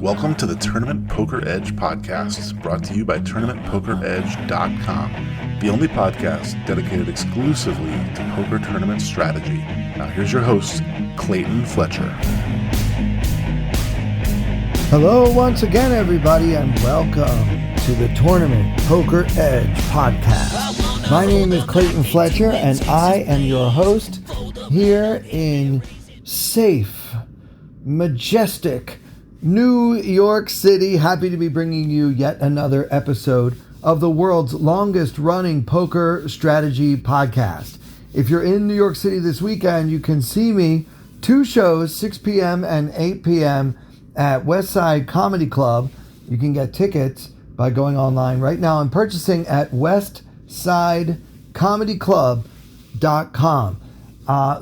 Welcome to the Tournament Poker Edge podcast, brought to you by TournamentPokerEdge.com, the only podcast dedicated exclusively to poker tournament strategy. Now here's your host, Clayton Fletcher. Hello once again, everybody, and welcome to the Tournament Poker Edge podcast. My name is Clayton Fletcher, and I am your host here in safe, majestic New York City. Happy to be bringing you yet another episode of the world's longest running poker strategy podcast. If you're in New York City this weekend, you can see me 2 shows, 6 p.m. and 8 p.m. at Westside Comedy Club. You can get tickets by going online right now and purchasing at westsidecomedyclub.com.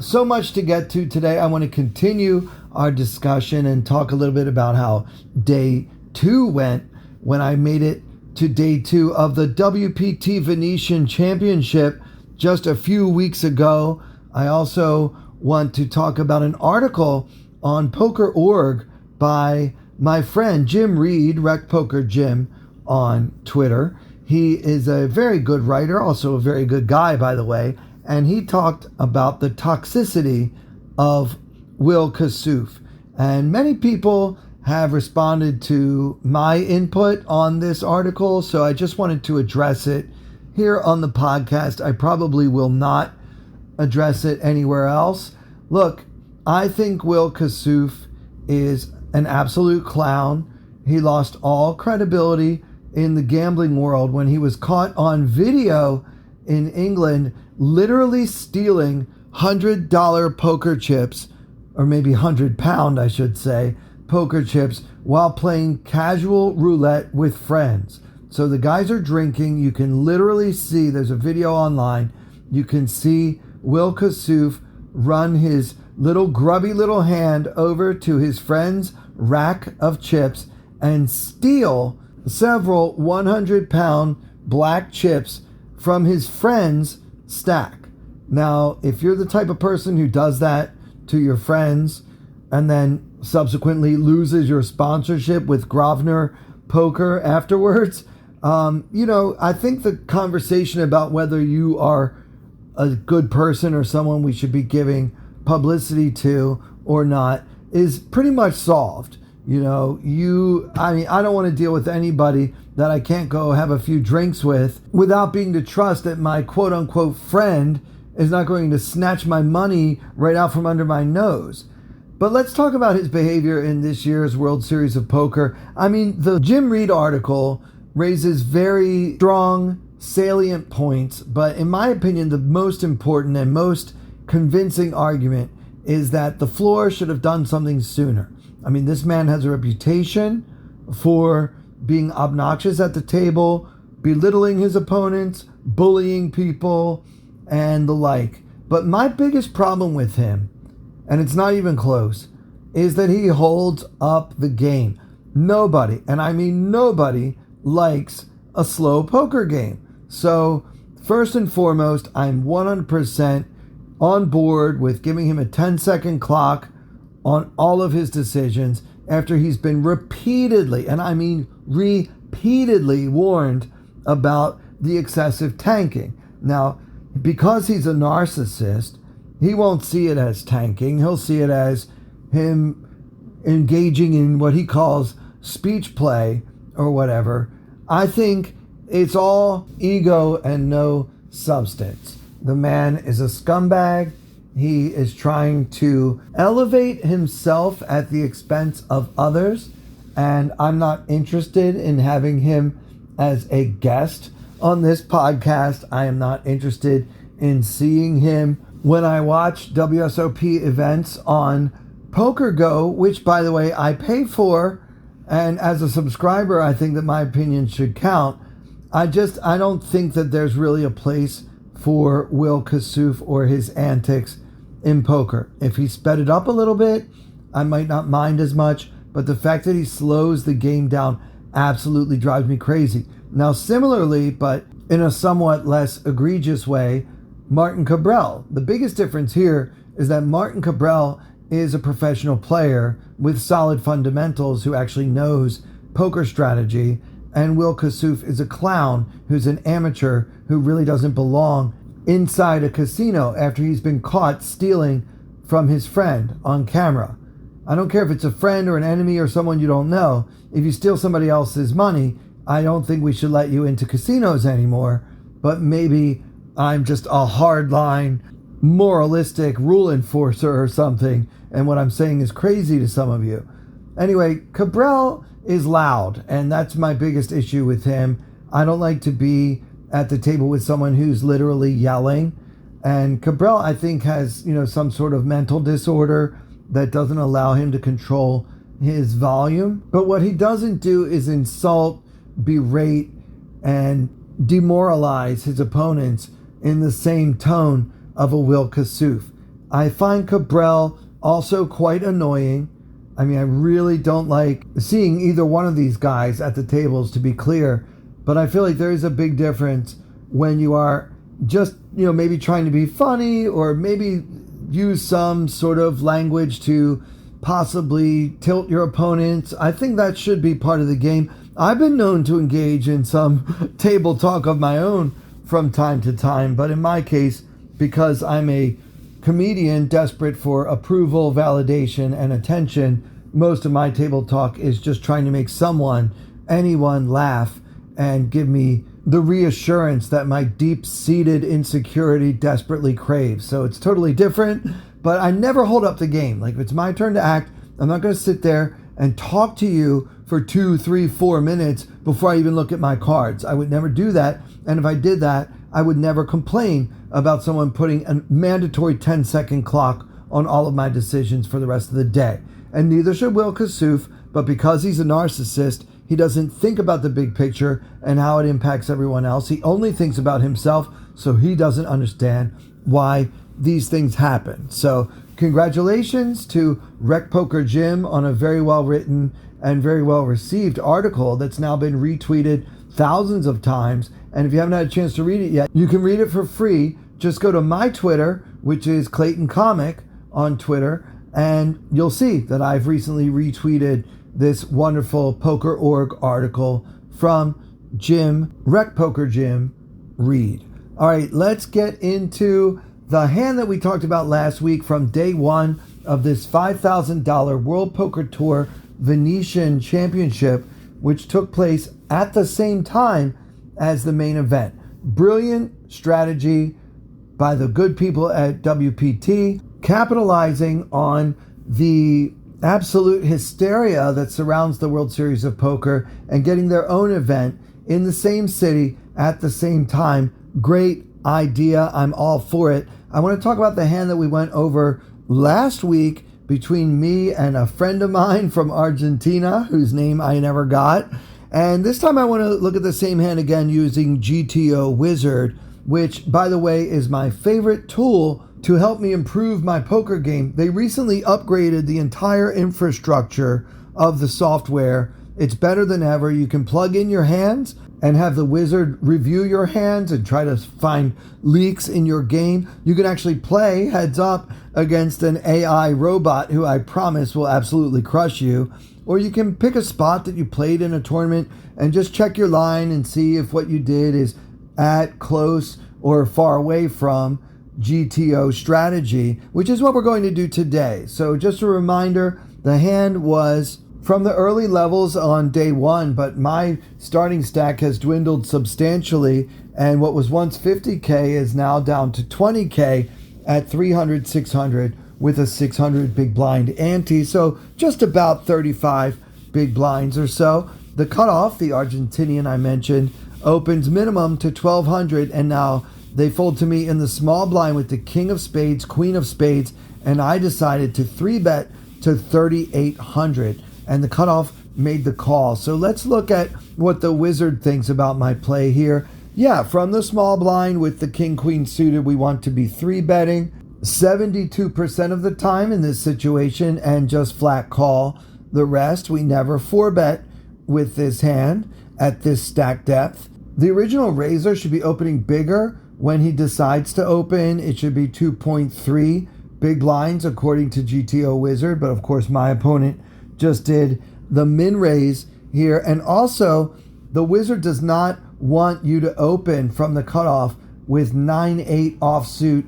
So much to get to today. I want to continue our discussion and talk a little bit about how day 2 went when I made it to day 2 of the WPT Venetian Championship just a few weeks ago. I also want to talk about an article on Poker.org by my friend Jim Reed, Rec Poker Jim, on Twitter. He is a very good writer, also a very good guy, by the way, and he talked about the toxicity of Will Kassouf. And many people have responded to my input on this article, so I just wanted to address it here on the podcast. I probably will not address it anywhere else. Look, I think Will Kassouf is an absolute clown. He lost all credibility in the gambling world when he was caught on video in England literally stealing $100 poker chips, or maybe £100, I should say, poker chips while playing casual roulette with friends. So the guys are drinking. You can literally see, there's a video online, you can see Will Kassouf run his little grubby little hand over to his friend's rack of chips and steal several 100-pound black chips from his friend's stack. Now, if you're the type of person who does that to your friends and then subsequently loses your sponsorship with Grosvenor Poker afterwards, I think the conversation about whether you are a good person or someone we should be giving publicity to or not is pretty much solved. I don't want to deal with anybody that I can't go have a few drinks with without being to trust that my quote unquote friend is not going to snatch my money right out from under my nose. But let's talk about his behavior in this year's World Series of Poker. The Jim Reed article raises very strong, salient points, but in my opinion, the most important and most convincing argument is that the floor should have done something sooner. This man has a reputation for being obnoxious at the table, belittling his opponents, bullying people, and the like. But my biggest problem with him, and it's not even close, is that he holds up the game. Nobody, and I mean nobody, likes a slow poker game. So first and foremost, I'm 100% on board with giving him a 10-second clock on all of his decisions after he's been repeatedly, and I mean repeatedly, warned about the excessive tanking. Now, because he's a narcissist, he won't see it as tanking. He'll see it as him engaging in what he calls speech play or whatever. I think it's all ego and no substance. The man is a scumbag. He is trying to elevate himself at the expense of others, and I'm not interested in having him as a guest on this podcast. I am not interested in seeing him when I watch WSOP events on PokerGo, which, by the way, I pay for, and as a subscriber, I think that my opinion should count. I don't think that there's really a place for Will Kassouf or his antics in poker. If he sped it up a little bit, I might not mind as much, but the fact that he slows the game down absolutely drives me crazy. Now, similarly, but in a somewhat less egregious way, Martin Cabral. The biggest difference here is that Martin Cabral is a professional player with solid fundamentals who actually knows poker strategy, and Will Kassouf is a clown who's an amateur who really doesn't belong inside a casino after he's been caught stealing from his friend on camera. I don't care if it's a friend or an enemy or someone you don't know. If you steal somebody else's money, I don't think we should let you into casinos anymore. But maybe I'm just a hardline, moralistic rule enforcer or something, and what I'm saying is crazy to some of you. Anyway, Cabral is loud, and that's my biggest issue with him. I don't like to be at the table with someone who's literally yelling. And Cabral, I think, has, some sort of mental disorder that doesn't allow him to control his volume. But what he doesn't do is insult, berate, and demoralize his opponents in the same tone of a Will Kassouf. I find Cabral also quite annoying. I mean, I really don't like seeing either one of these guys at the tables, to be clear. But I feel like there is a big difference when you are just, maybe trying to be funny or maybe use some sort of language to possibly tilt your opponents. I think that should be part of the game. I've been known to engage in some table talk of my own from time to time, but in my case, because I'm a comedian desperate for approval, validation, and attention, most of my table talk is just trying to make anyone laugh and give me the reassurance that my deep-seated insecurity desperately craves. So it's totally different, but I never hold up the game. Like, if it's my turn to act, I'm not going to sit there and talk to you for 2, 3, 4 minutes before I even look at my cards. I would never do that. And if I did that, I would never complain about someone putting a mandatory 10-second clock on all of my decisions for the rest of the day. And neither should Will Kassouf, but because he's a narcissist, he doesn't think about the big picture and how it impacts everyone else. He only thinks about himself, so he doesn't understand why these things happen. So congratulations to Rec Poker Jim on a very well written and very well received article that's now been retweeted thousands of times. And if you haven't had a chance to read it yet, you can read it for free. Just go to my Twitter, which is Clayton Comic on Twitter, and you'll see that I've recently retweeted this wonderful Poker.org article from Jim, Rec Poker Jim Reed. All right, let's get into the hand that we talked about last week from day one of this $5,000 World Poker Tour Venetian Championship, which took place at the same time as the main event. Brilliant strategy by the good people at WPT, capitalizing on the absolute hysteria that surrounds the World Series of Poker and getting their own event in the same city at the same time. Great idea. I'm all for it. I want to talk about the hand that we went over last week between me and a friend of mine from Argentina, whose name I never got. And this time I want to look at the same hand again using GTO Wizard, which, by the way, is my favorite tool to help me improve my poker game. They recently upgraded the entire infrastructure of the software. It's better than ever. You can plug in your hands and have the wizard review your hands and try to find leaks in your game. You can actually play heads up against an AI robot who I promise will absolutely crush you. Or you can pick a spot that you played in a tournament and just check your line and see if what you did is at, close, or far away from GTO strategy, which is what we're going to do today. So just a reminder, the hand was from the early levels on day one, but my starting stack has dwindled substantially, and what was once 50K is now down to 20K at 300, 600 with a 600 big blind ante, so just about 35 big blinds or so. The cutoff, the Argentinian I mentioned, opens minimum to 1200, and now they fold to me in the small blind with the king of spades, queen of spades, and I decided to 3-bet to 3,800, and the cutoff made the call. So let's look at what the wizard thinks about my play here. Yeah, from the small blind with the king, queen suited, we want to be 3-betting 72% of the time in this situation and just flat call the rest. We never 4-bet with this hand at this stack depth. The original raiser should be opening bigger when he decides to open. It should be 2.3 big blinds according to GTO Wizard, but of course my opponent just did the min raise here. And also, the Wizard does not want you to open from the cutoff with 9-8 offsuit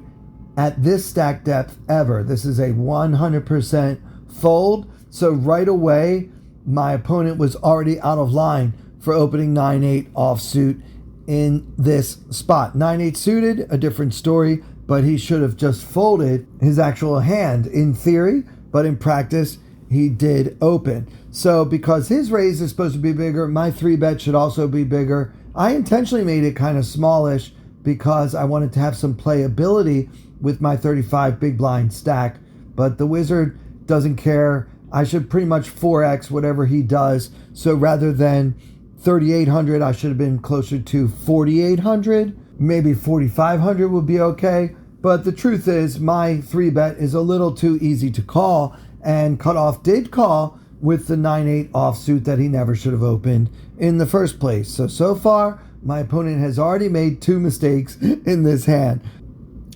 at this stack depth ever. This is a 100% fold. So right away, my opponent was already out of line for opening 9-8 offsuit in this spot. 9-8 suited, a different story, but he should have just folded his actual hand in theory, but in practice, he did open. So because his raise is supposed to be bigger, my 3-bet should also be bigger. I intentionally made it kind of smallish because I wanted to have some playability with my 35 big blind stack, but the Wizard doesn't care. I should pretty much 4x whatever he does. So rather than 3,800, I should have been closer to 4,800. Maybe 4,500 would be okay. But the truth is, my 3-bet is a little too easy to call, and cutoff did call with the 9-8 offsuit that he never should have opened in the first place. So far, my opponent has already made 2 mistakes in this hand.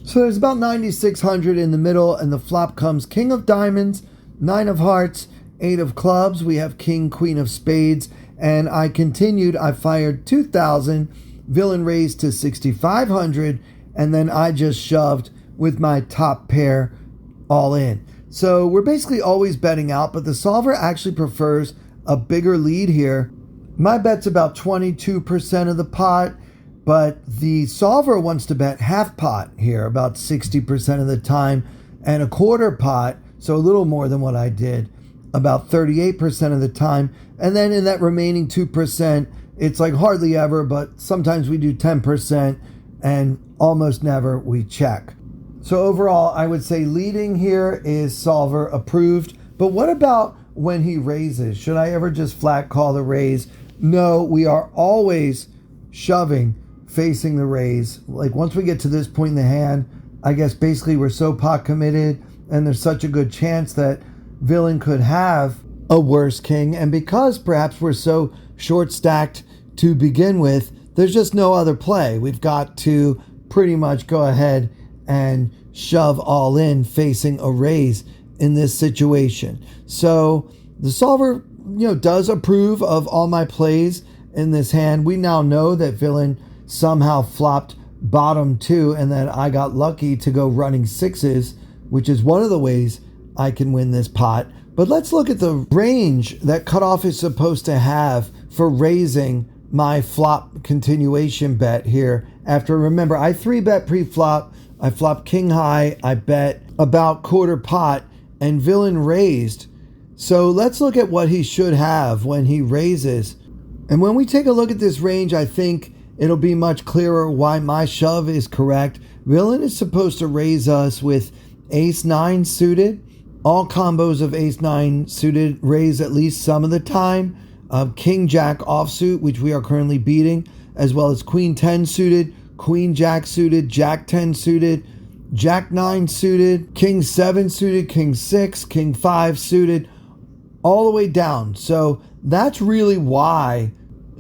So there's about 9,600 in the middle, and the flop comes King of Diamonds, 9 of Hearts, 8 of Clubs. We have King, Queen of Spades, and I continued. I fired 2,000, villain raised to 6,500, and then I just shoved with my top pair all in. So we're basically always betting out, but the solver actually prefers a bigger lead here. My bet's about 22% of the pot, but the solver wants to bet half pot here, about 60% of the time, and a quarter pot, so a little more than what I did, about 38% of the time. And then in that remaining 2%, it's like hardly ever, but sometimes we do 10%, and almost never we check. So overall, I would say leading here is solver approved. But what about when he raises? Should I ever just flat call the raise? No, we are always shoving facing the raise. Like once we get to this point in the hand, I guess basically we're so pot committed, and there's such a good chance that villain could have a worse king. And because perhaps we're so short stacked to begin with, there's just no other play. We've got to pretty much go ahead and shove all in facing a raise in this situation. So the solver, does approve of all my plays in this hand. We now know that villain somehow flopped bottom 2, and that I got lucky to go running 6s, which is one of the ways I can win this pot. But let's look at the range that cutoff is supposed to have for raising my flop continuation bet here. After, remember, I 3-bet pre-flop, I flopped king high, I bet about quarter pot, and villain raised. So let's look at what he should have when he raises. And when we take a look at this range, I think it'll be much clearer why my shove is correct. Villain is supposed to raise us with ace-9 suited. All combos of ace-9 suited raise at least some of the time. King-jack offsuit, which we are currently beating, as well as queen-10 suited, queen-jack suited, jack-10 suited, jack-9 suited, king-7 suited, king-6, king-5 suited, all the way down. So that's really why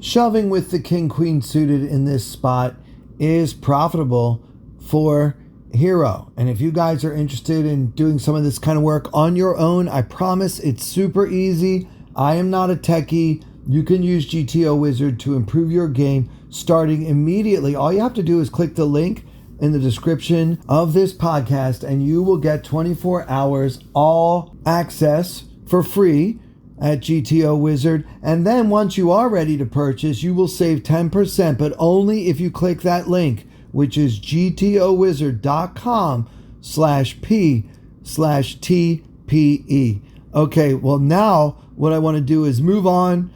shoving with the king-queen suited in this spot is profitable for Hero. And if you guys are interested in doing some of this kind of work on your own, I promise it's super easy. I am not a techie. You can use GTO Wizard to improve your game starting immediately. All you have to do is click the link in the description of this podcast, and you will get 24 hours all access for free at GTO Wizard. And then once you are ready to purchase, you will save 10%, but only if you click that link, which is gtowizard.com/p/TPE. Okay, well now what I want to do is move on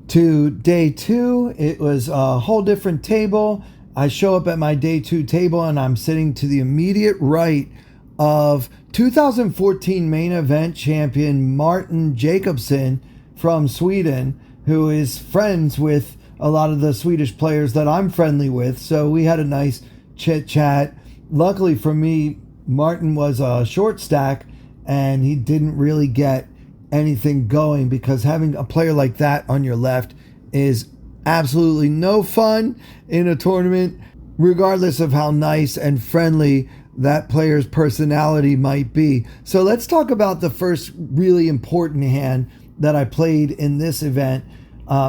to day 2. It was a whole different table. I show up at my day 2 table, and I'm sitting to the immediate right of 2014 main event champion Martin Jacobson from Sweden, who is friends with a lot of the Swedish players that I'm friendly with. So we had a nice chit chat. Luckily for me, Martin was a short stack, and he didn't really get anything going, because having a player like that on your left is absolutely no fun in a tournament, regardless of how nice and friendly that player's personality might be. So let's talk about the first really important hand that I played in this event.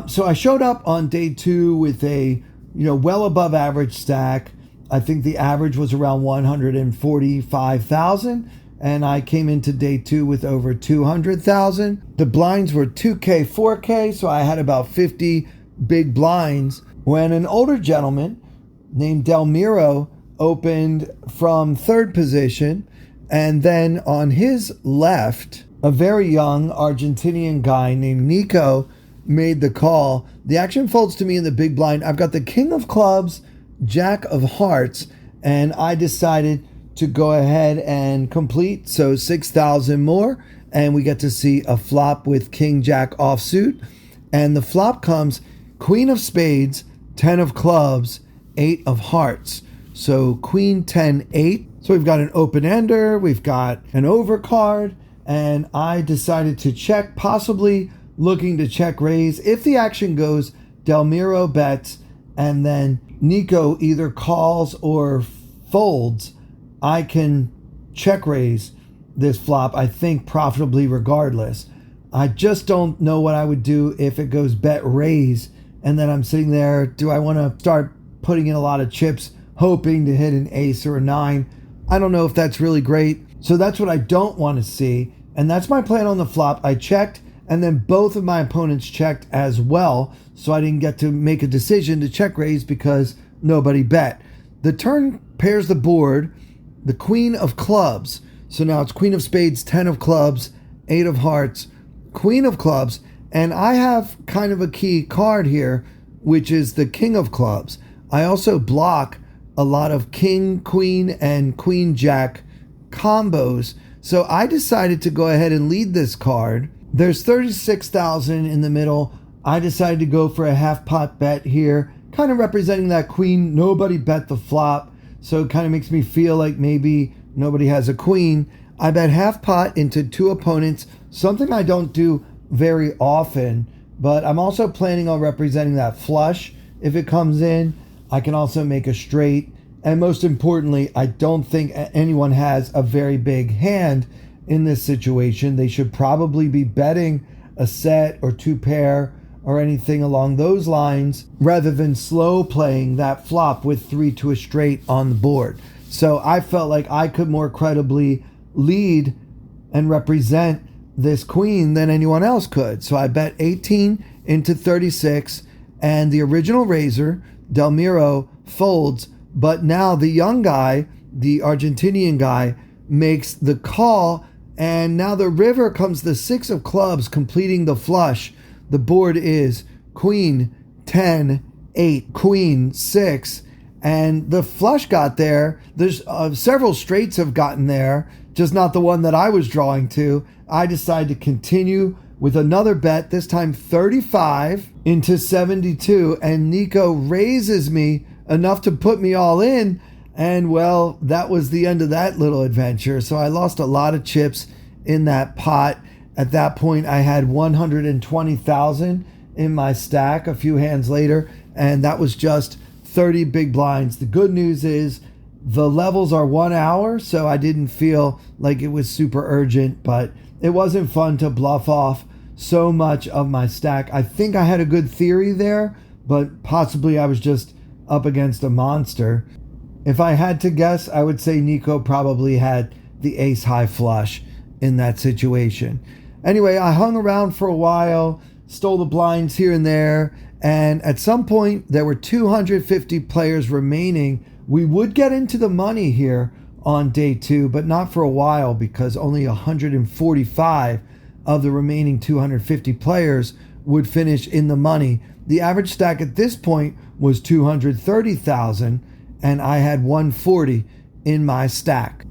So I showed up on day 2 with a well above average stack. I think the average was around 145,000, and I came into day 2 with over 200,000. The blinds were 2K, 4K, so I had about 50 big blinds when an older gentleman named Delmiro opened from 3rd position, and then on his left, a very young Argentinian guy named Nico made the call. The action folds to me in the big blind. I've got the king of clubs, jack of hearts, and I decided to go ahead and complete. So 6,000 more, and we get to see a flop with king jack offsuit. And the flop comes queen of spades, 10 of clubs, 8 of hearts. So queen 10 8. So we've got an open ender, we've got an overcard, and I decided to check, possibly looking to check raise. If the action goes, Delmiro bets, and then Nico either calls or folds, I can check raise this flop, I think profitably regardless. I just don't know what I would do if it goes bet raise, and then I'm sitting there, do I want to start putting in a lot of chips, hoping to hit an ace or a 9? I don't know if that's really great. So that's what I don't want to see. And that's my plan on the flop. I checked, and then both of my opponents checked as well. So I didn't get to make a decision to check raise because nobody bet. The turn pairs the board, the queen of clubs. So now it's queen of spades, 10 of clubs, 8 of hearts, queen of clubs. And I have kind of a key card here, which is the king of clubs. I also block a lot of king, queen, and queen jack combos. So I decided to go ahead and lead this card. There's 36,000 in the middle. I decided to go for a half pot bet here, kind of representing that queen. Nobody bet the flop, so it kind of makes me feel like maybe nobody has a queen. I bet half pot into 2 opponents, something I don't do very often, but I'm also planning on representing that flush if it comes in. I can also make a straight, and most importantly, I don't think anyone has a very big hand in this situation. They should probably be betting a set or 2 pair or anything along those lines rather than slow playing that flop with 3 to a straight on the board. So I felt like I could more credibly lead and represent this queen than anyone else could. So I bet 18 into 36, and the original raiser, Delmiro, folds, but now the young guy, the Argentinian guy, makes the call, and now the river comes the 6 of clubs, completing the flush. The board is queen 10 8, queen 6, and the flush got there. There's several straights have gotten there, just not the one that I was drawing to. I decided to continue with another bet, this time 35 into 72, and Nico raises me enough to put me all in, and well, that was the end of that little adventure. So I lost a lot of chips in that pot. At that point, I had 120,000 in my stack a few hands later, and that was just 30 big blinds. The good news is the levels are 1 hour, so I didn't feel like it was super urgent, but it wasn't fun to bluff off so much of my stack. I think I had a good theory there, but possibly I was just up against a monster. If I had to guess, I would say Nico probably had the ace high flush in that situation. Anyway, I hung around for a while, stole the blinds here and there, and at some point there were 250 players remaining. We would get into the money here on day 2, but not for a while because only 145 of the remaining 250 players would finish in the money. The average stack at this point was 230,000, and I had 140 in my stack.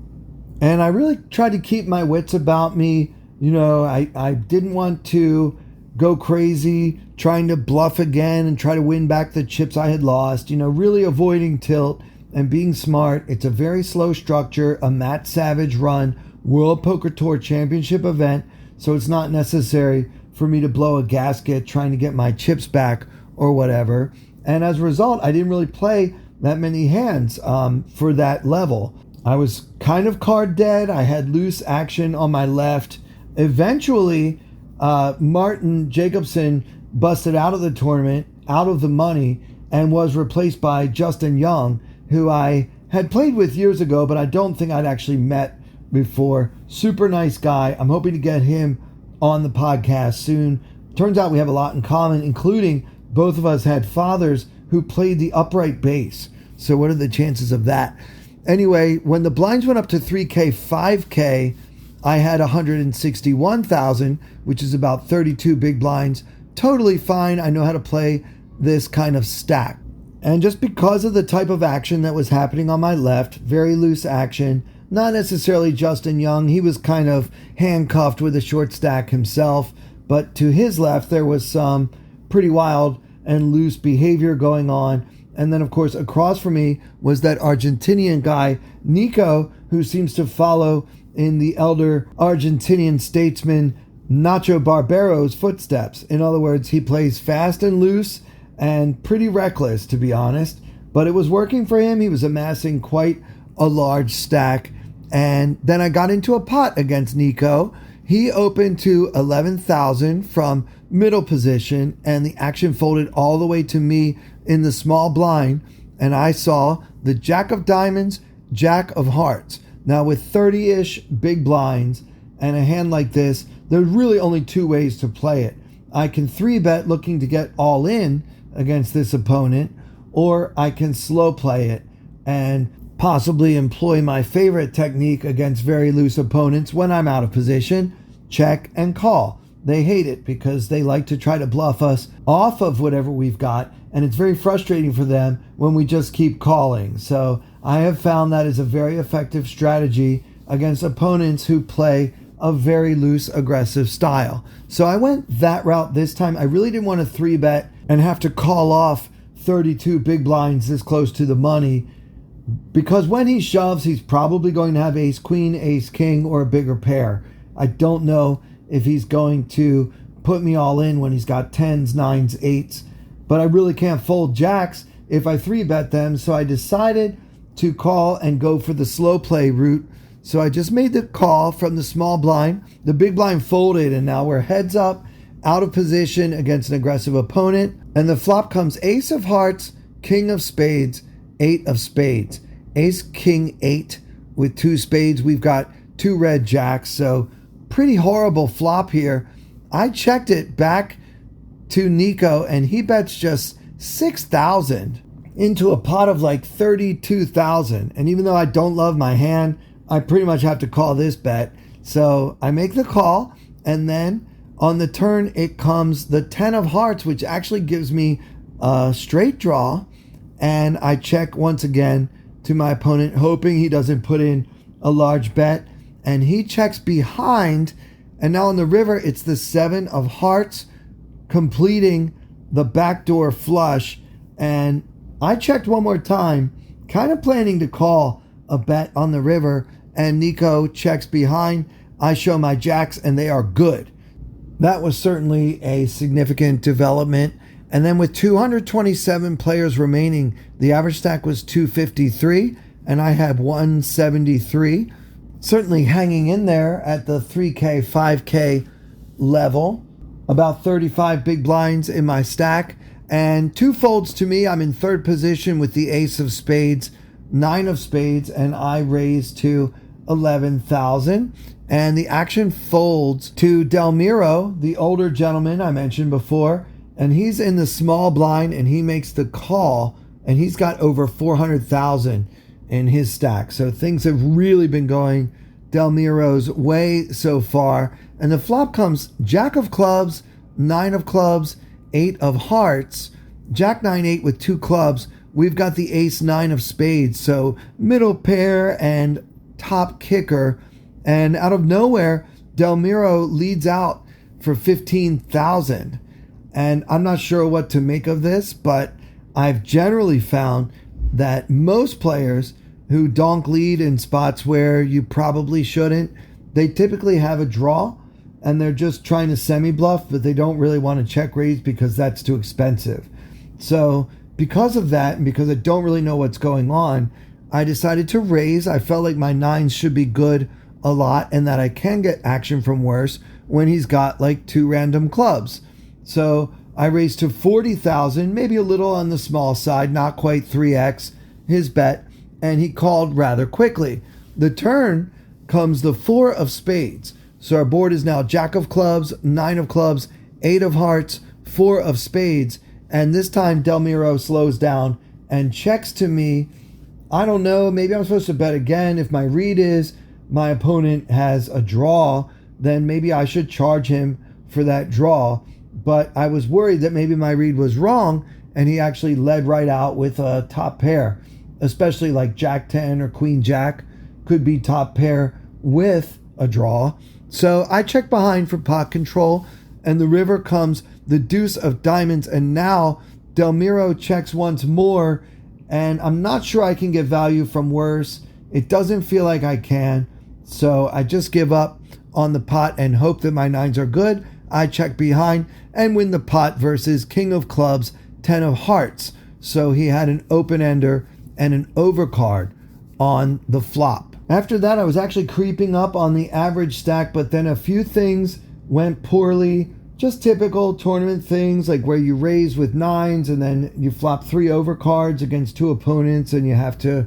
And I really tried to keep my wits about me. I didn't want to go crazy trying to bluff again and try to win back the chips I had lost, really avoiding tilt and being smart. It's a very slow structure, a Matt Savage run World Poker Tour Championship event, so it's not necessary for me to blow a gasket trying to get my chips back or whatever. And as a result, I didn't really play that many hands for that level. I was kind of card dead. I had loose action on my left. Eventually, Martin Jacobson busted out of the tournament, out of the money, and was replaced by Justin Young, who I had played with years ago, but I don't think I'd actually met before. Super nice guy. I'm hoping to get him on the podcast soon. Turns out we have a lot in common, including both of us had fathers who played the upright bass. So what are the chances of that? Anyway, when the blinds went up to 3K, 5K, I had 161,000, which is about 32 big blinds. Totally fine. I know how to play this kind of stack. And just because of the type of action that was happening on my left, very loose action, not necessarily Justin Young. He was kind of handcuffed with a short stack himself. But to his left, there was some pretty wild and loose behavior going on. And then, of course, across from me was that Argentinian guy, Nico, who seems to follow in the elder Argentinian statesman Nacho Barbero's footsteps. In other words, he plays fast and loose and pretty reckless, to be honest. But it was working for him. He was amassing quite a large stack. And then I got into a pot against Nico. He opened to 11,000 from middle position, and the action folded all the way to me in the small blind. And I saw the Jack of Diamonds, Jack of Hearts. Now, with 30-ish big blinds and a hand like this, there's really only two ways to play it. I can 3-bet looking to get all in against this opponent, or I can slow play it and possibly employ my favorite technique against very loose opponents when I'm out of position, check and call. They hate it because they like to try to bluff us off of whatever we've got, and it's very frustrating for them when we just keep calling. So I have found that is a very effective strategy against opponents who play a very loose, aggressive style. So I went that route this time. I really didn't want to 3-bet and have to call off 32 big blinds this close to the money, because when he shoves, he's probably going to have ace queen, ace king, or a bigger pair. I don't know if he's going to put me all in when he's got 10s, 9s, 8s, but I really can't fold jacks if I 3-bet them. So I decided to call and go for the slow play route. So I just made the call from the small blind. The big blind folded, and now we're heads up, out of position against an aggressive opponent. And the flop comes ace of hearts, king of spades, 8 of spades, ace, king, 8 with 2 spades. We've got 2 red jacks, so pretty horrible flop here. I checked it back to Nico, and he bets just 6,000 into a pot of like 32,000. And even though I don't love my hand, I pretty much have to call this bet. So I make the call, and then on the turn it comes the 10 of hearts, which actually gives me a straight draw. And I check once again to my opponent, hoping he doesn't put in a large bet. And he checks behind. And now on the river, it's the 7 of hearts, completing the backdoor flush. And I checked one more time, kind of planning to call a bet on the river. And Nico checks behind. I show my jacks, and they are good. That was certainly a significant development. And then with 227 players remaining, the average stack was 253, and I had 173. Certainly hanging in there at the 3K, 5K level. About 35 big blinds in my stack. And 2 folds to me. I'm in third position with the ace of spades, 9 of spades, and I raise to 11,000. And the action folds to Delmiro, the older gentleman I mentioned before. And he's in the small blind, and he makes the call, and he's got over 400,000 in his stack. So things have really been going Delmiro's way so far. And the flop comes Jack of clubs, 9 of clubs, 8 of hearts, Jack 9, 8 with 2 clubs. We've got the ace 9 of spades. So middle pair and top kicker. And out of nowhere, Delmiro leads out for 15,000. And I'm not sure what to make of this, but I've generally found that most players who donk lead in spots where you probably shouldn't, they typically have a draw, and they're just trying to semi-bluff, but they don't really want to check raise because that's too expensive. So because of that, and because I don't really know what's going on, I decided to raise. I felt like my nines should be good a lot and that I can get action from worse when he's got like 2 random clubs. So I raised to 40,000, maybe a little on the small side, not quite 3x his bet, and he called rather quickly. The turn comes the 4 of spades. So our board is now Jack of clubs, 9 of clubs, 8 of hearts, 4 of spades, and this time Del Miro slows down and checks to me. I don't know, maybe I'm supposed to bet again. If my read is my opponent has a draw, then maybe I should charge him for that draw. But I was worried that maybe my read was wrong and he actually led right out with a top pair, especially like Jack 10 or Queen Jack could be top pair with a draw. So I check behind for pot control, and the river comes the deuce of diamonds, and now Del Miro checks once more, and I'm not sure I can get value from worse. It doesn't feel like I can, so I just give up on the pot and hope that my nines are good. I check behind and win the pot versus King of clubs, 10 of hearts. So he had an open ender and an overcard on the flop. After that, I was actually creeping up on the average stack, but then a few things went poorly. Just typical tournament things, like where you raise with nines and then you flop 3 overcards against 2 opponents and you have to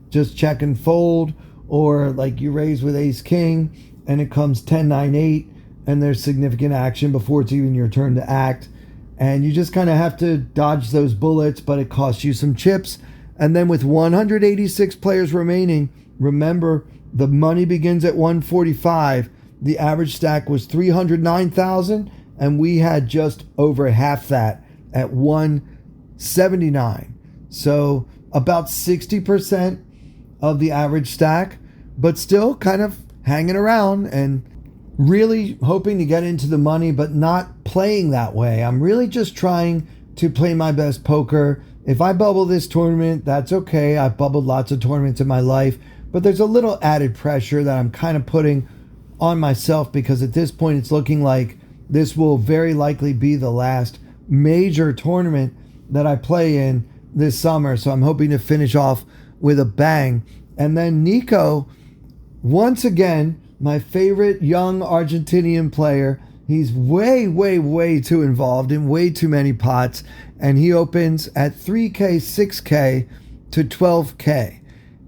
just check and fold, or like you raise with ace king and it comes 10 9 8 and there's significant action before it's even your turn to act, and you just kind of have to dodge those bullets, but it costs you some chips. And then with 186 players remaining, remember the money begins at 145. The average stack was 309,000 and we had just over half that at 179. So about 60% of the average stack, but still kind of hanging around and really hoping to get into the money, but not playing that way. I'm really just trying to play my best poker. If I bubble this tournament, that's okay. I've bubbled lots of tournaments in my life, but there's a little added pressure that I'm kind of putting on myself, because at this point it's looking like this will very likely be the last major tournament that I play in this summer. So I'm hoping to finish off with a bang. And then Nico, once again, my favorite young Argentinian player. He's way, way, way too involved in way too many pots. And he opens at 3K, 6K to 12K.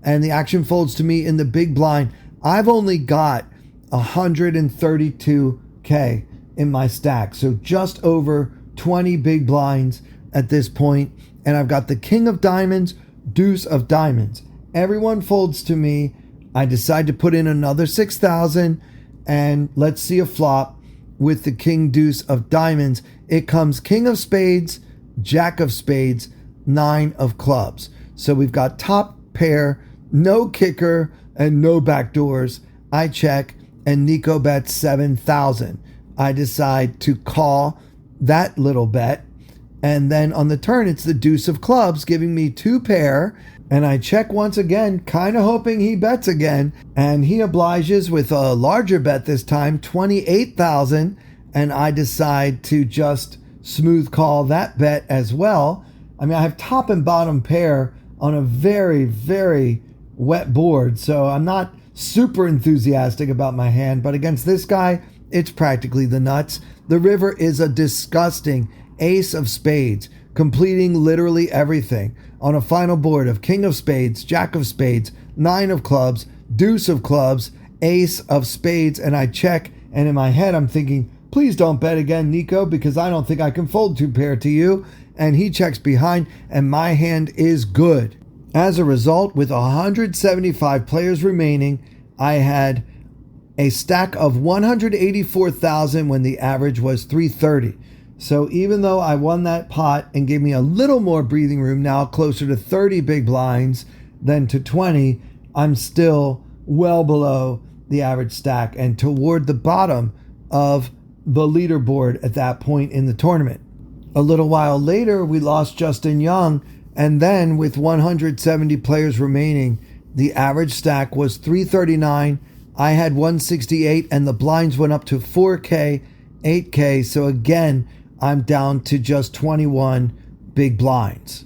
And the action folds to me in the big blind. I've only got 132K in my stack. So just over 20 big blinds at this point. And I've got the king of diamonds, deuce of diamonds. Everyone folds to me. I decide to put in another 6,000 and let's see a flop with the king deuce of diamonds. It comes king of spades, jack of spades, 9 of clubs. So we've got top pair, no kicker, and no backdoors. I check and Nico bets 7,000. I decide to call that little bet. And then on the turn, it's the deuce of clubs, giving me 2 pair. And I check once again, kind of hoping he bets again. And he obliges with a larger bet this time, 28,000. And I decide to just smooth call that bet as well. I mean, I have top and bottom pair on a very, very wet board. So I'm not super enthusiastic about my hand. But against this guy, it's practically the nuts. The river is a disgusting ace of spades, completing literally everything on a final board of king of spades, jack of spades, 9 of clubs, deuce of clubs, ace of spades, and I check, and in my head I'm thinking, please don't bet again, Nico, because I don't think I can fold 2 pair to you. And he checks behind, and my hand is good. As a result, with 175 players remaining, I had a stack of 184,000 when the average was 330. So even though I won that pot and gave me a little more breathing room, now closer to 30 big blinds than to 20, I'm still well below the average stack and toward the bottom of the leaderboard at that point in the tournament. A little while later, we lost Justin Young, and then with 170 players remaining, the average stack was 339. I had 168, and the blinds went up to 4K, 8K. So again, I'm down to just 21 big blinds.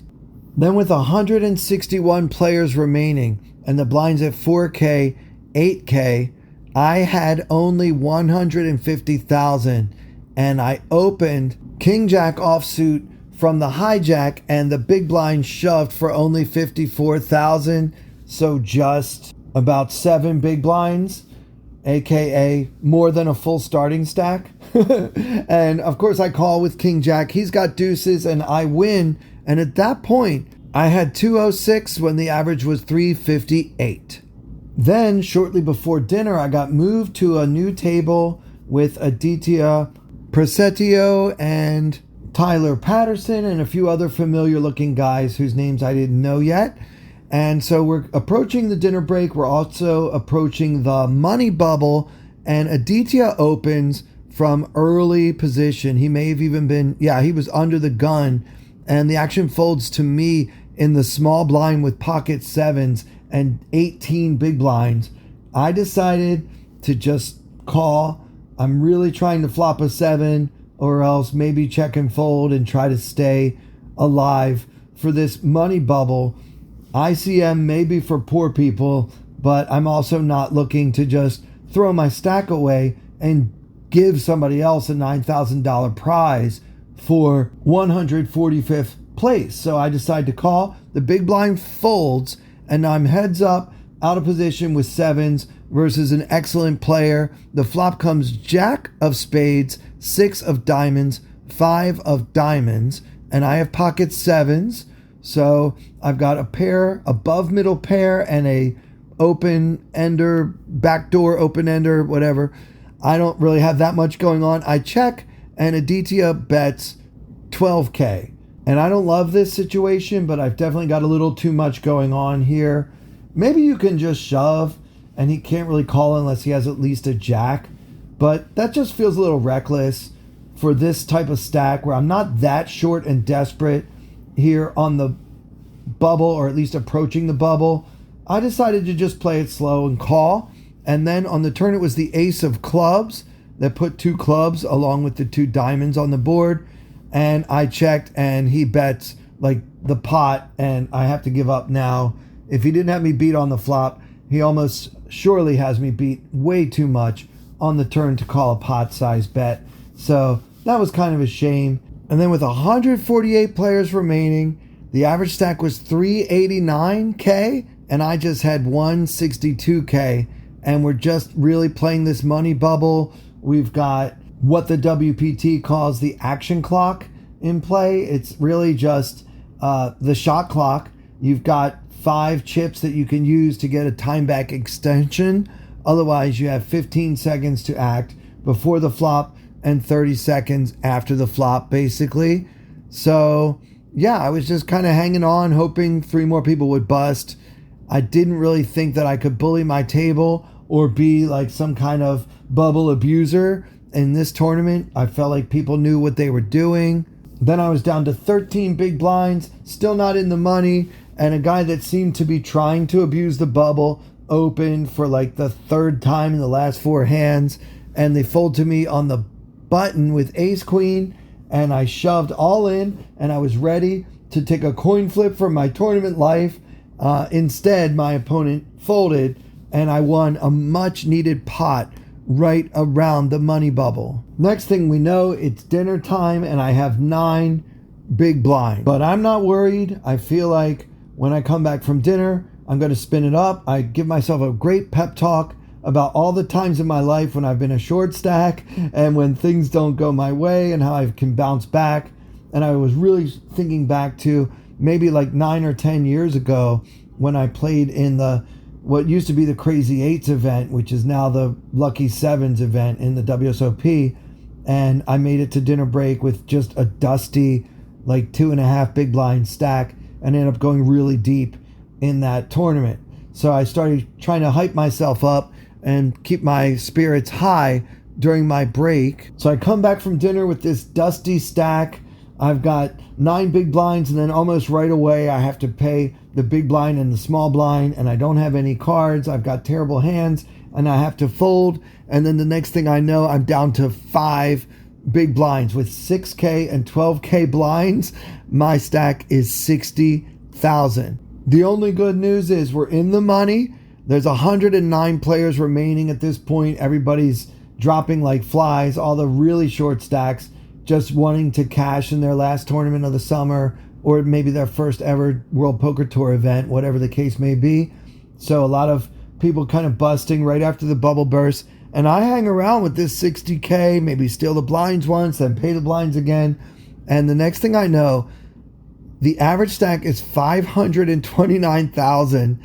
Then with 161 players remaining and the blinds at 4K, 8K, I had only 150,000 and I opened King Jack offsuit from the hijack and the big blind shoved for only 54,000. So just about 7 big blinds, aka more than a full starting stack. And of course I call with King Jack. He's got deuces and I win. And at that point, I had 206 when the average was 358. Then shortly before dinner, I got moved to a new table with Aditya Prasetyo and Tyler Patterson and a few other familiar looking guys whose names I didn't know yet. And so we're approaching the dinner break. We're also approaching the money bubble, and Aditya opens from early position. He may have even been, he was under the gun, and the action folds to me in the small blind with pocket sevens and 18 big blinds. I decided to just call. I'm really trying to flop a 7 or else maybe check and fold and try to stay alive for this money bubble. ICM may be for poor people, but I'm also not looking to just throw my stack away and give somebody else a $9,000 prize for 145th place. So I decide to call. The big blind folds and I'm heads up out of position with sevens versus an excellent player. The flop comes Jack of spades, 6 of diamonds, 5 of diamonds, and I have pocket sevens. So I've got a pair, above middle pair, and a open ender, backdoor open ender, whatever. I don't really have that much going on. I check, and Aditya bets 12K. And I don't love this situation, but I've definitely got a little too much going on here. Maybe you can just shove, and he can't really call unless he has at least a jack. But that just feels a little reckless for this type of stack where I'm not that short and desperate here on the bubble, or at least approaching the bubble. I decided to just play it slow and call. And then on the turn, it was the ace of clubs that put 2 clubs along with the 2 diamonds on the board. And I checked and he bets like the pot, and I have to give up now. If he didn't have me beat on the flop, he almost surely has me beat way too much on the turn to call a pot size bet. So that was kind of a shame. And then with 148 players remaining, the average stack was 389K and I just had 162K. And we're just really playing this money bubble. We've got what the WPT calls the action clock in play. It's really just the shot clock. You've got 5 chips that you can use to get a time back extension. Otherwise, you have 15 seconds to act before the flop and 30 seconds after the flop, basically. So, yeah, I was just kind of hanging on, hoping 3 more people would bust. I didn't really think that I could bully my table or be like some kind of bubble abuser. In this tournament, I felt like people knew what they were doing. Then I was down to 13 big blinds, still not in the money, and a guy that seemed to be trying to abuse the bubble opened for like the 3rd time in the last 4 hands, and they fold to me on the button with ace queen, and I shoved all in, and I was ready to take a coin flip for my tournament life. Instead, my opponent folded, and I won a much needed pot right around the money bubble. Next thing we know, it's dinner time and I have 9 big blinds. But I'm not worried. I feel like when I come back from dinner, I'm going to spin it up. I give myself a great pep talk about all the times in my life when I've been a short stack and when things don't go my way and how I can bounce back. And I was really thinking back to maybe like 9 or 10 years ago when I played in the what used to be the Crazy Eights event, which is now the Lucky Sevens event in the WSOP. And I made it to dinner break with just a dusty, like 2.5 big blind stack and ended up going really deep in that tournament. So I started trying to hype myself up and keep my spirits high during my break. So I come back from dinner with this dusty stack. I've got 9 big blinds, and then almost right away I have to pay the big blind and the small blind, and I don't have any cards. I've got terrible hands, and I have to fold. And then the next thing I know, I'm down to 5 big blinds with 6K and 12K blinds. My stack is 60 $1,000. The only good news is we're in the money. There's 109 players remaining at this point. Everybody's dropping like flies. All the really short stacks just wanting to cash in their last tournament of the summer, or maybe their first ever World Poker Tour event, whatever the case may be. So a lot of people kind of busting right after the bubble burst. And I hang around with this 60K, maybe steal the blinds once, then pay the blinds again. And the next thing I know, the average stack is 529,000.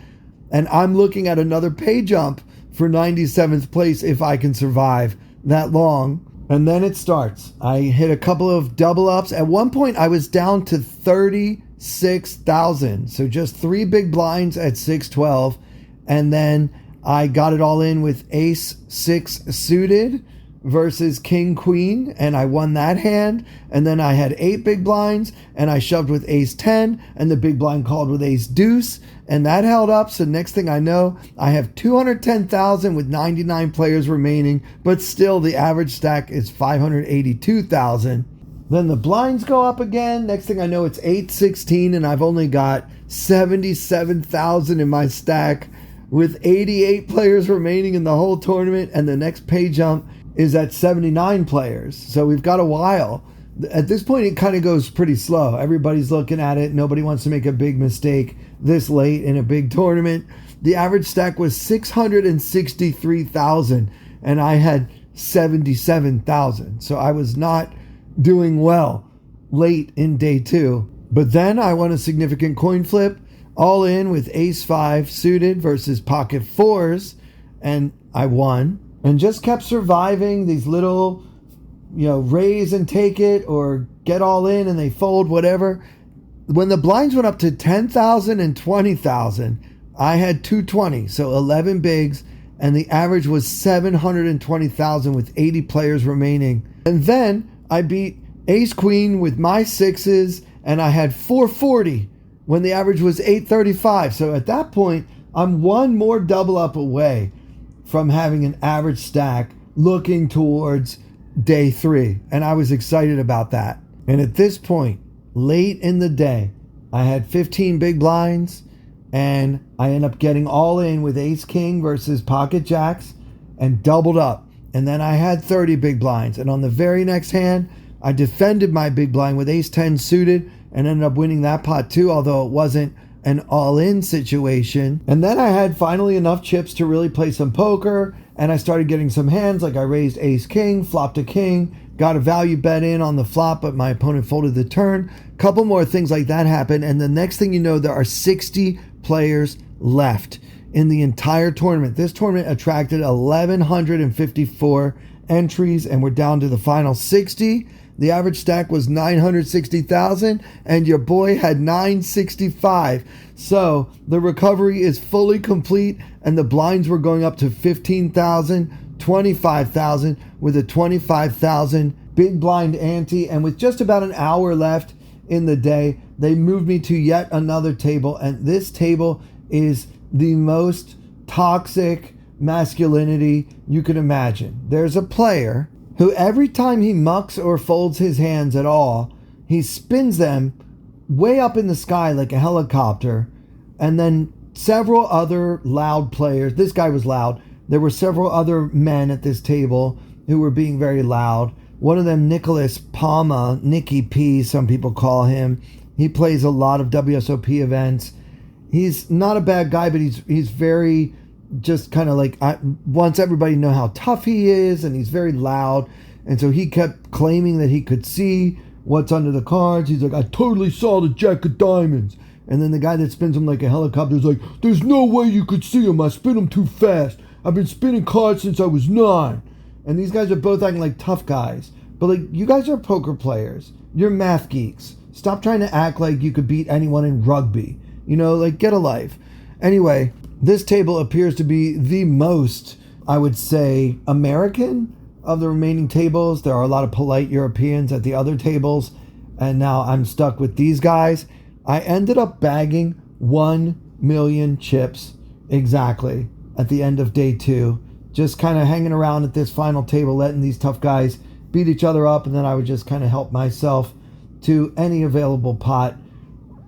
And I'm looking at another pay jump for 97th place if I can survive that long. And then it starts. I hit a couple of double ups. At one point, I was down to 36,000. So just 3 big blinds at 612. And then I got it all in with ace 6 suited versus king queen, and I won that hand. And then I had 8 big blinds, and I shoved with ace 10, and the big blind called with ace deuce, and that held up. So next thing I know, I have 210,000 with 99 players remaining, but still the average stack is 582,000. Then the blinds go up again. Next thing I know, it's 816, and I've only got 77,000 in my stack with 88 players remaining in the whole tournament, and the next pay jump is at 79 players. So we've got a while. At this point, it kind of goes pretty slow. Everybody's looking at it. Nobody wants to make a big mistake this late in a big tournament. The average stack was 663,000, and I had 77,000. So I was not doing well late in day 2. But then I won a significant coin flip, all in with ace 5 suited versus pocket 4s, and I won. And just kept surviving these little, raise and take it or get all in and they fold, whatever. When the blinds went up to 10,000 and 20,000, I had 220, so 11 bigs, and the average was 720,000 with 80 players remaining. And then I beat ace queen with my 6s, and I had 440 when the average was 835. So at that point, I'm one more double up away from having an average stack looking towards day 3. And I was excited about that. And at this point, late in the day, I had 15 big blinds, and I end up getting all in with ace king versus pocket jacks and doubled up. And then I had 30 big blinds. And on the very next hand, I defended my big blind with ace 10 suited and ended up winning that pot too, although it wasn't an all-in situation. And then I had finally enough chips to really play some poker, and I started getting some hands, like I raised ace king, flopped a king, got a value bet in on the flop, but my opponent folded the turn. Couple more things like that happened, and the next thing you know, there are 60 players left in the entire tournament. This tournament attracted 1,154 entries, and we're down to the final 60. The average stack was 960,000, and your boy had 965. So the recovery is fully complete, and the blinds were going up to 15,000, 25,000 with a 25,000 big blind ante. And with just about an hour left in the day, they moved me to yet another table, and this table is the most toxic masculinity you can imagine. There's a player who every time he mucks or folds his hands at all, he spins them way up in the sky like a helicopter. And then several other loud players, this guy was loud, there were several other men at this table who were being very loud. One of them, Nicholas Palma, Nicky P, some people call him. He plays a lot of WSOP events. He's not a bad guy, but he's very just kind of like wants everybody to know how tough he is, and he's very loud. And so he kept claiming that he could see what's under the cards. He's like, I totally saw the jack of diamonds. And then the guy that spins him like a helicopter is like, there's no way you could see him. I spin him too fast. I've been spinning cards since I was 9. And these guys are both acting like tough guys. But like, you guys are poker players. You're math geeks. Stop trying to act like you could beat anyone in rugby. Get a life. Anyway, this table appears to be the most, I would say, American of the remaining tables. There are a lot of polite Europeans at the other tables, and now I'm stuck with these guys. I ended up bagging 1 million chips exactly at the end of day 2, just kind of hanging around at this final table, letting these tough guys beat each other up, and then I would just kind of help myself to any available pot.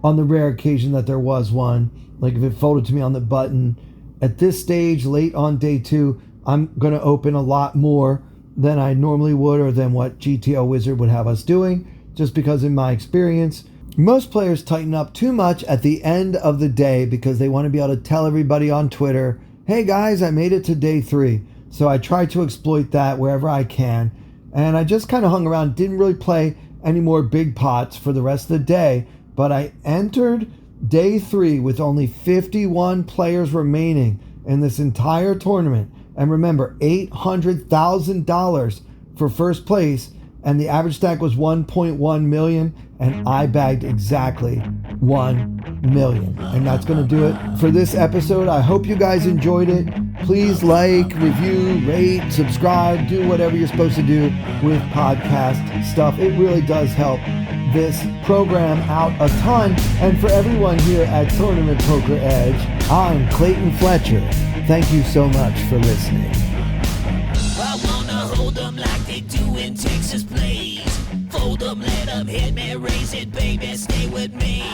on the rare occasion that there was one, like if it folded to me on the button. At this stage, late on day 2, I'm going to open a lot more than I normally would, or than what GTO Wizard would have us doing, just because in my experience, most players tighten up too much at the end of the day because they want to be able to tell everybody on Twitter, hey guys, I made it to day 3. So I try to exploit that wherever I can. And I just kind of hung around, didn't really play any more big pots for the rest of the day. But I entered day 3 with only 51 players remaining in this entire tournament. And remember, $800,000 for first place. And the average stack was 1.1 million. And I bagged exactly 1 million. And that's going to do it for this episode. I hope you guys enjoyed it. Please like, review, rate, subscribe, do whatever you're supposed to do with podcast stuff. It really does help this program out a ton. And for everyone here at Tournament Poker Edge, I'm Clayton Fletcher. Thank you so much for listening. I wanna hold them like they do in Texas Plays. Fold them, let them hit me, raise it, baby, stay with me.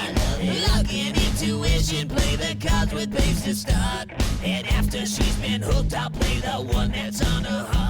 Log in intuition, play the cards with babes to start. And after she's been hooked, I'll play the one that's on her heart.